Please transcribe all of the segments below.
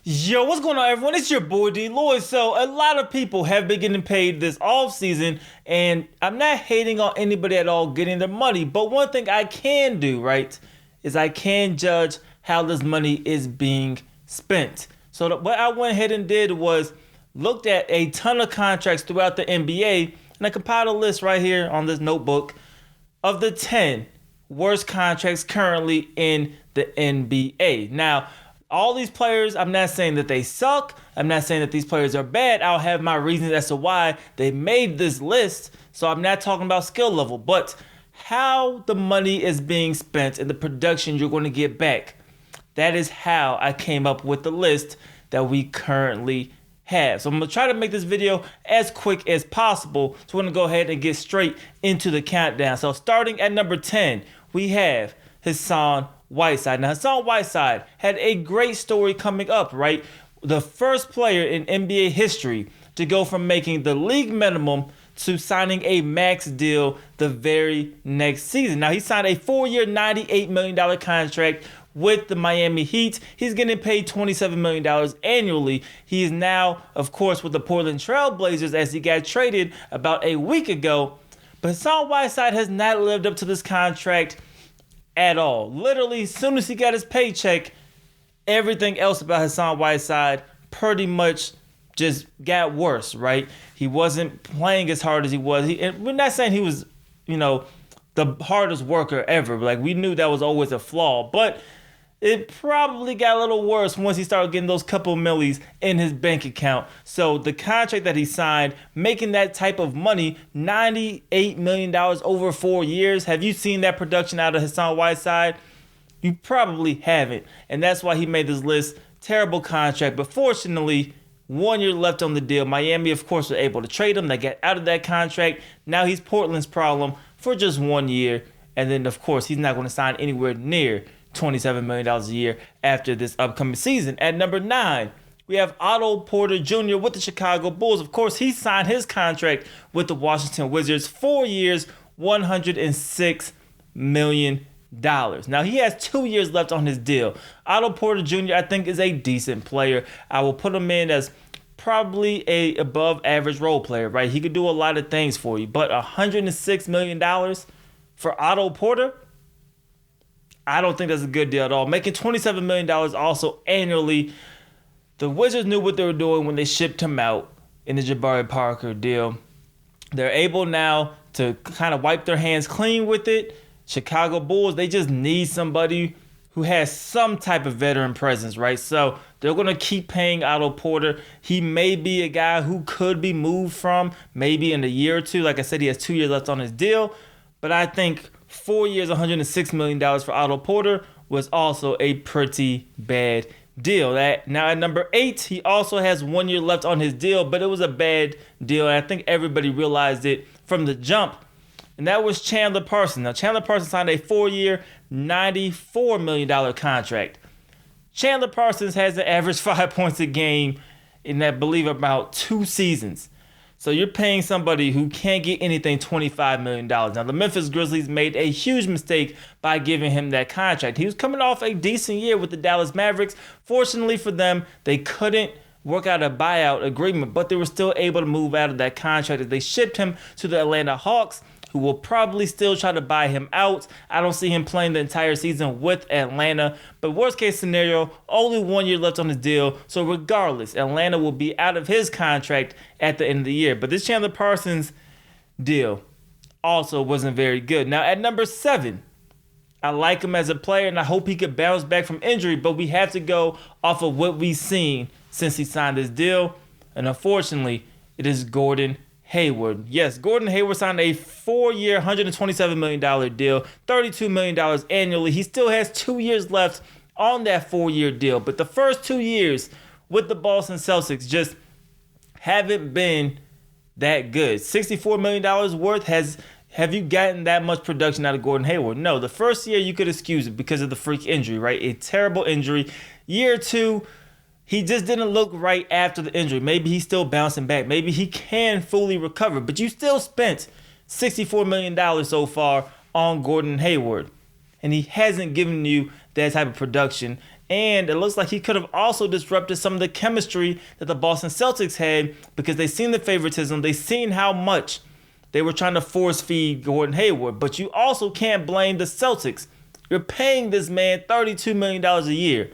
Yo, what's going on, everyone? It's your boy DLloyd. So, a lot of people have been getting paid this off season, and I'm not hating on anybody at all getting their money. But one thing I can do, right, is I can judge how this money is being spent. So, what I went ahead and did was looked at a ton of contracts throughout the NBA, and I compiled a list right here on this notebook of the 10 worst contracts currently in the NBA. Now, all these players, I'm not saying that they suck. I'm not saying that these players are bad. I'll have my reasons as to why they made this list. So I'm not talking about skill level, but how the money is being spent and the production you're going to get back. That is how I came up with the list that we currently have. So I'm going to try to make this video as quick as possible. So we're going to go ahead and get straight into the countdown. So starting at number 10, we have Hassan Whiteside. Now, Hassan Whiteside had a great story coming up, right? The first player in NBA history to go from making the league minimum to signing a max deal the very next season. Now, he signed a 4-year, $98 million contract with the Miami Heat. He's getting paid $27 million annually. He is now, of course, with the Portland Trail Blazers as he got traded about a week ago. But Hassan Whiteside has not lived up to this contract at all. Literally, as soon as he got his paycheck, everything else about Hassan Whiteside pretty much just got worse, right? He wasn't playing as hard as he was. And we're not saying he was, the hardest worker ever. Like, we knew that was always a flaw, but it probably got a little worse once he started getting those couple millies in his bank account. So the contract that he signed, making that type of money, $98 million over 4 years. Have you seen that production out of Hassan Whiteside? You probably haven't. And that's why he made this list. Terrible contract. But fortunately, 1 year left on the deal. Miami, of course, was able to trade him. They got out of that contract. Now he's Portland's problem for just 1 year. And then, of course, he's not going to sign anywhere near $27 million a year after this upcoming season. At number 9, we have Otto Porter Jr. with the Chicago Bulls. Of course, he signed his contract with the Washington Wizards, 4 years, $106 million. Now, he has 2 years left on his deal. Otto Porter Jr., I think, is a decent player. I will put him in as probably a above average role player, right? He could do a lot of things for you, but $106 million for Otto Porter, I don't think that's a good deal at all. Making $27 million also annually. The Wizards knew what they were doing when they shipped him out in the Jabari Parker deal. They're able now to kind of wipe their hands clean with it. Chicago Bulls, they just need somebody who has some type of veteran presence, right? So they're going to keep paying Otto Porter. He may be a guy who could be moved from maybe in a year or two. Like I said, he has 2 years left on his deal. But I think 4 years, $106 million for Otto Porter was also a pretty bad deal. Now at number 8, he also has 1 year left on his deal, but it was a bad deal, and I think everybody realized it from the jump, and that was Chandler Parsons. Now, Chandler Parsons signed a 4-year, $94 million contract. Chandler Parsons has an average 5 points a game in, I believe, about 2 seasons. So you're paying somebody who can't get anything $25 million. Now, the Memphis Grizzlies made a huge mistake by giving him that contract. He was coming off a decent year with the Dallas Mavericks. Fortunately for them, they couldn't work out a buyout agreement, but they were still able to move out of that contract as they shipped him to the Atlanta Hawks, who will probably still try to buy him out. I don't see him playing the entire season with Atlanta. But worst case scenario, only 1 year left on his deal. So regardless, Atlanta will be out of his contract at the end of the year. But this Chandler Parsons deal also wasn't very good. Now at number 7, I like him as a player and I hope he could bounce back from injury. But we have to go off of what we've seen since he signed this deal. And unfortunately, it is Gordon Hayward. Yes, Gordon Hayward signed a 4-year, $127 million deal, $32 million annually. He still has 2 years left on that 4-year deal, but the first 2 years with the Boston Celtics just haven't been that good. $64 million worth. Have you gotten that much production out of Gordon Hayward? No, the first year you could excuse it because of the freak injury, right? A terrible injury. Year 2, he just didn't look right after the injury. Maybe he's still bouncing back. Maybe he can fully recover. But you still spent $64 million so far on Gordon Hayward. And he hasn't given you that type of production And it looks like he could have also disrupted some of the chemistry that the Boston Celtics had because they seen the favoritism. They seen how much they were trying to force feed Gordon Hayward. But you also can't blame the Celtics. You're paying this man $32 million a year.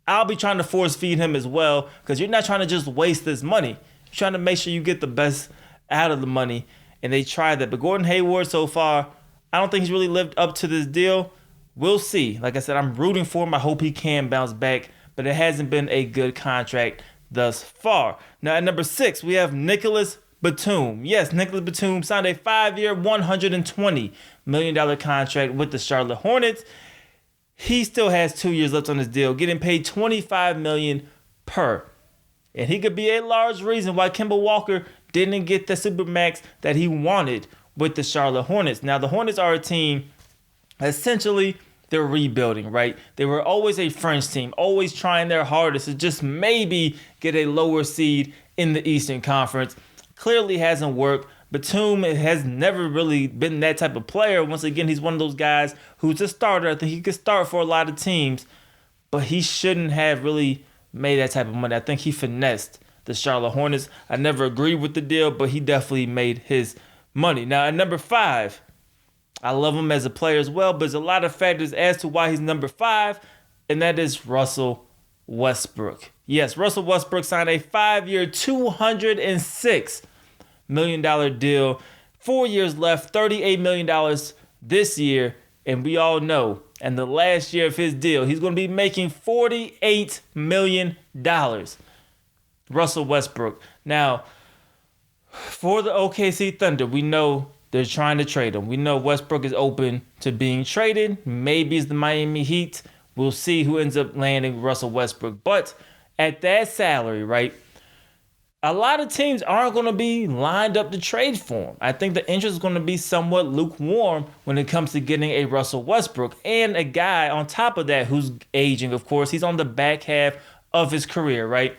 I'll be trying to force feed him as well because you're not trying to just waste this money. You're trying to make sure you get the best out of the money. And they tried that. But Gordon Hayward so far, I don't think he's really lived up to this deal. We'll see. Like I said, I'm rooting for him. I hope he can bounce back. But it hasn't been a good contract thus far. Now at number 6, we have Nicolas Batum. Yes, Nicolas Batum signed a 5-year, $120 million contract with the Charlotte Hornets. He still has 2 years left on his deal, getting paid $25 million per. And he could be a large reason why Kemba Walker didn't get the Supermax that he wanted with the Charlotte Hornets. Now, the Hornets are a team, essentially, they're rebuilding, right? They were always a French team, always trying their hardest to just maybe get a lower seed in the Eastern Conference. Clearly hasn't worked. Batum has never really been that type of player. Once again, he's one of those guys who's a starter. I think he could start for a lot of teams, but he shouldn't have really made that type of money. I think he finessed the Charlotte Hornets. I never agreed with the deal, but he definitely made his money. Now, at number 5, I love him as a player as well, but there's a lot of factors as to why he's number 5, and that is Russell Westbrook. Yes, Russell Westbrook signed a 5-year, $206 million deal. 4 years left, $38 million this year, and we all know, and the last year of his deal, he's going to be making $48 million. Russell Westbrook. Now, for the OKC Thunder, we know they're trying to trade him. We know Westbrook is open to being traded. Maybe it's the Miami Heat. We'll see who ends up landing Russell Westbrook. But at that salary, right, a lot of teams aren't going to be lined up to trade for him. I think the interest is going to be somewhat lukewarm when it comes to getting a Russell Westbrook and a guy on top of that who's aging, of course. He's on the back half of his career, right?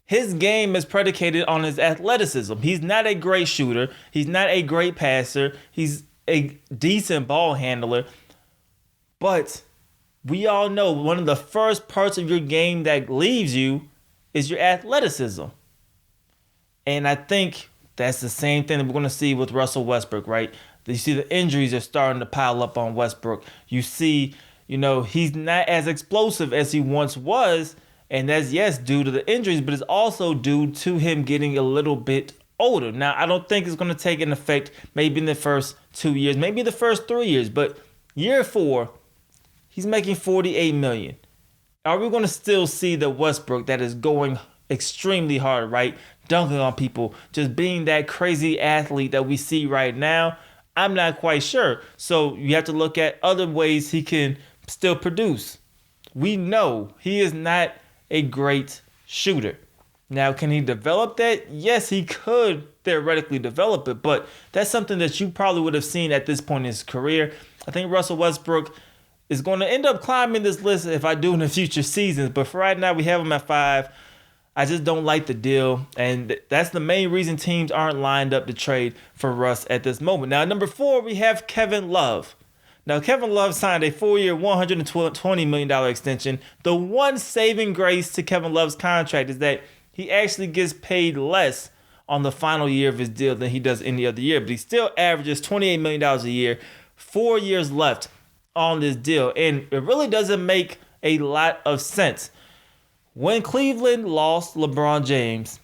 His game is predicated on his athleticism. He's not a great shooter. He's not a great passer. He's a decent ball handler. But we all know one of the first parts of your game that leaves you is your athleticism. And I think that's the same thing that we're going to see with Russell Westbrook, right? You see the injuries are starting to pile up on Westbrook. You see, he's not as explosive as he once was. And that's, yes, due to the injuries, but it's also due to him getting a little bit older. Now, I don't think it's going to take an effect maybe in the first 2 years, maybe the first 3 years. But year 4, he's making $48 million. Are we going to still see the Westbrook that is going extremely hard, right? Dunking on people, just being that crazy athlete that we see right now? I'm not quite sure. So you have to look at other ways he can still produce. We know he is not a great shooter. Now, can he develop that? Yes, he could theoretically develop it, but that's something that you probably would have seen at this point in his career. I think Russell Westbrook is going to end up climbing this list if I do in the future seasons, but for right now, we have him at 5. I just don't like the deal, and that's the main reason teams aren't lined up to trade for Russ at this moment. Now, at number 4, we have Kevin Love. Now, Kevin Love signed a 4-year, $120 million extension. The one saving grace to Kevin Love's contract is that he actually gets paid less on the final year of his deal than he does any other year, but he still averages $28 million a year, 4 years left on this deal, and it really doesn't make a lot of sense. When Cleveland lost LeBron James,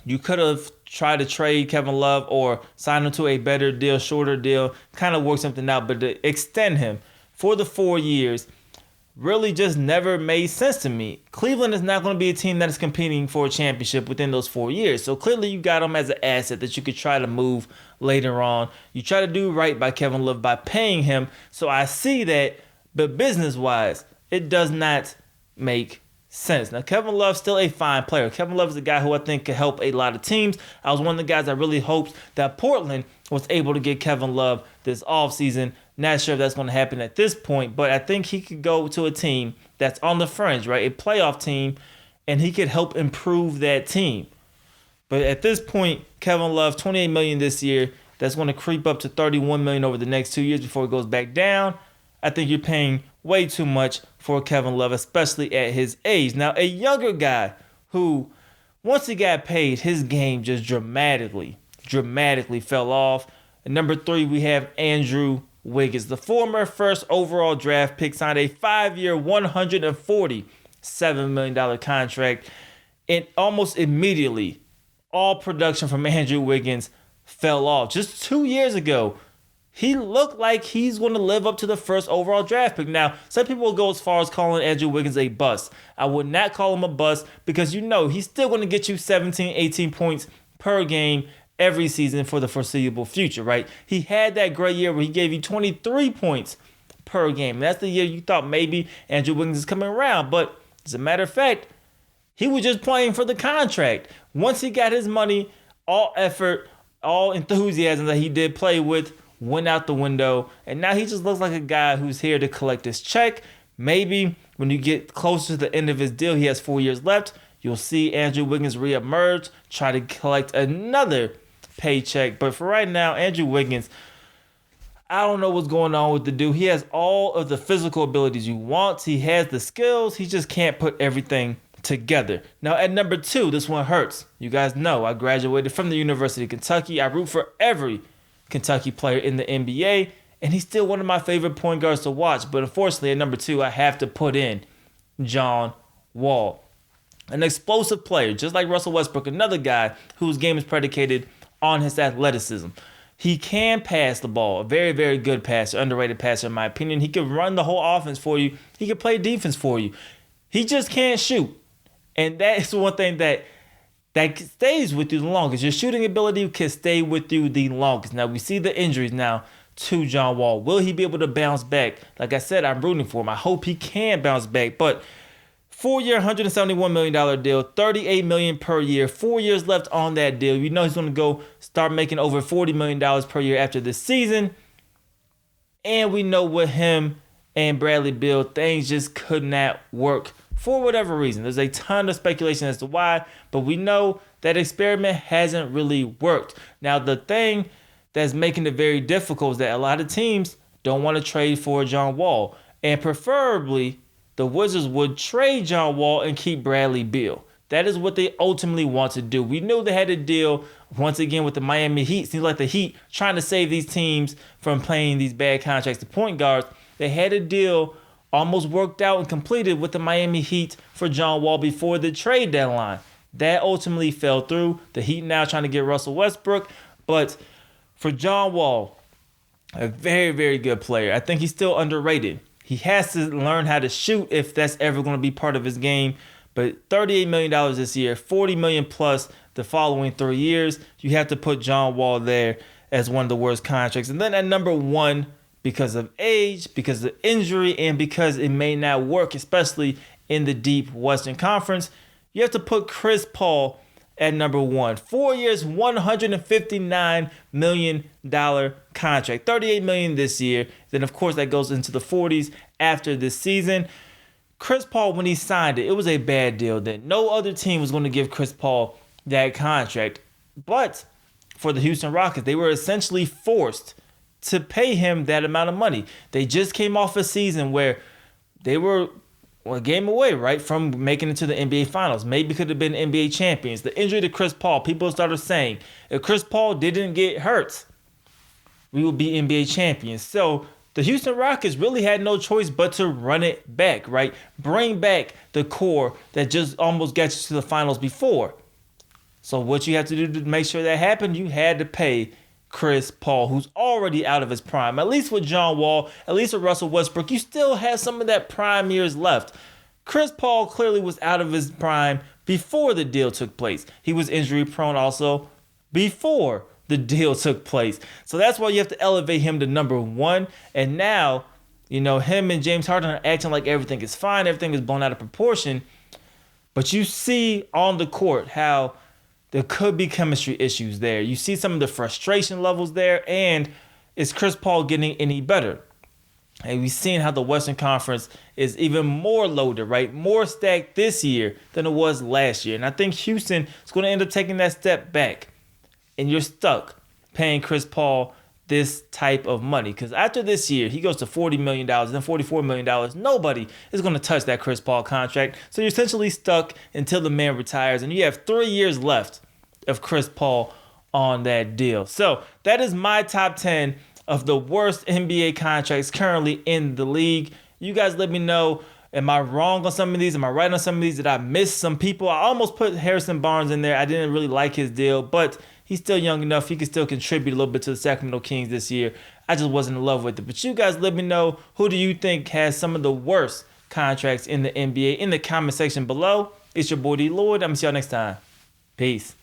you could have tried to trade Kevin Love or sign him to a better deal, shorter deal, kind of work something out. But to extend him for the 4 years really just never made sense to me. Cleveland is not going to be a team that is competing for a championship within those 4 years. So clearly you got him as an asset that you could try to move later on. You try to do right by Kevin Love by paying him. So I see that, but business-wise, it does not make sense. Now, Kevin Love's still a fine player. Kevin Love is a guy who I think could help a lot of teams. I was one of the guys that really hoped that Portland was able to get Kevin Love this offseason. Not sure if that's going to happen at this point, but I think he could go to a team that's on the fringe, right? A playoff team, and he could help improve that team. But at this point, Kevin Love, $28 million this year. That's going to creep up to $31 million over the next 2 years before it goes back down. I think you're paying way too much for Kevin Love, especially at his age. Now, a younger guy who, once he got paid, his game just dramatically fell off. At number 3, we have Andrew Wiggins. The former first overall draft pick signed a 5-year, $147 million contract. And almost immediately, all production from Andrew Wiggins fell off. Just 2 years ago, he looked like he's going to live up to the first overall draft pick. Now, some people will go as far as calling Andrew Wiggins a bust. I would not call him a bust because he's still going to get you 17, 18 points per game every season for the foreseeable future, right? He had that great year where he gave you 23 points per game. That's the year you thought maybe Andrew Wiggins is coming around. But as a matter of fact, he was just playing for the contract. Once he got his money, all effort, all enthusiasm that he did play with went out the window. And now he just looks like a guy who's here to collect his check. Maybe when you get closer to the end of his deal, he has 4 years left, you'll see Andrew Wiggins reemerge, try to collect another paycheck. But for right now, Andrew Wiggins, I don't know what's going on with the dude. He has all of the physical abilities you want. He has the skills. He just can't put everything together. Now, at number 2, this one hurts. You guys know I graduated from the University of Kentucky. I root for every Kentucky player in the NBA, and he's still one of my favorite point guards to watch. But unfortunately, at number 2, I have to put in John Wall. An explosive player, just like Russell Westbrook, another guy whose game is predicated on his athleticism. He can pass the ball, a very, very good passer, underrated passer in my opinion. He can run the whole offense for you. He can play defense for you. He just can't shoot. And that is one thing that stays with you the longest. Your shooting ability can stay with you the longest. Now, we see the injuries now to John Wall. Will he be able to bounce back? Like I said, I'm rooting for him. I hope he can bounce back. But 4-year, $171 million deal, $38 million per year, 4 years left on that deal. You know he's going to go start making over $40 million per year after this season. And we know with him and Bradley Beal, things just could not work for whatever reason. There's a ton of speculation as to why, but we know that experiment hasn't really worked. Now, the thing that's making it very difficult is that a lot of teams don't want to trade for John Wall. And preferably, the Wizards would trade John Wall and keep Bradley Beal. That is what they ultimately want to do. We knew they had a deal, once again, with the Miami Heat. Seems like the Heat trying to save these teams from playing these bad contracts to point guards. They had a deal almost worked out and completed with the Miami Heat for John Wall before the trade deadline. That ultimately fell through. The Heat now trying to get Russell Westbrook. But for John Wall, a very, very good player. I think he's still underrated. He has to learn how to shoot if that's ever going to be part of his game. But $38 million this year, $40 million plus the following 3 years. You have to put John Wall there as one of the worst contracts. And then at number 1, because of age, because of injury, and because it may not work, especially in the deep Western Conference, you have to put Chris Paul at number 1. 4 years, $159 million contract. $38 million this year. Then, of course, that goes into the 40s after this season. Chris Paul, when he signed it was a bad deal then. No other team was going to give Chris Paul that contract. But for the Houston Rockets, they were essentially forced to pay him that amount of money. They just came off a season where they were a game away, right, from making it to the NBA Finals. Maybe could have been NBA champions. The injury to Chris Paul, people started saying, if Chris Paul didn't get hurt, we would be NBA champions. So the Houston Rockets really had no choice but to run it back, right? Bring back the core that just almost got you to the finals before. So what you have to do to make sure that happened, you had to pay Chris Paul, who's already out of his prime. At least with John Wall, at least with Russell Westbrook, you still have some of that prime years left. Chris Paul clearly was out of his prime before the deal took place. He was injury prone also before the deal took place. So that's why you have to elevate him to number 1. And now, him and James Harden are acting like everything is fine. Everything is blown out of proportion. But you see on the court how there could be chemistry issues there. You see some of the frustration levels there. And is Chris Paul getting any better? And we've seen how the Western Conference is even more loaded, right? More stacked this year than it was last year. And I think Houston is going to end up taking that step back. And you're stuck paying Chris Paul this type of money. Because after this year, he goes to $40 million, then $44 million. Nobody is going to touch that Chris Paul contract. So you're essentially stuck until the man retires, and you have 3 years left of Chris Paul on that deal. So that is my top 10 of the worst NBA contracts currently in the league. You guys let me know. Am I wrong on some of these? Am I right on some of these? Did I miss some people? I almost put Harrison Barnes in there. I didn't really like his deal, but he's still young enough. He can still contribute a little bit to the Sacramento Kings this year. I just wasn't in love with it. But you guys let me know, who do you think has some of the worst contracts in the NBA in the comment section below. It's your boy DLloyd. I'm going to see y'all next time. Peace.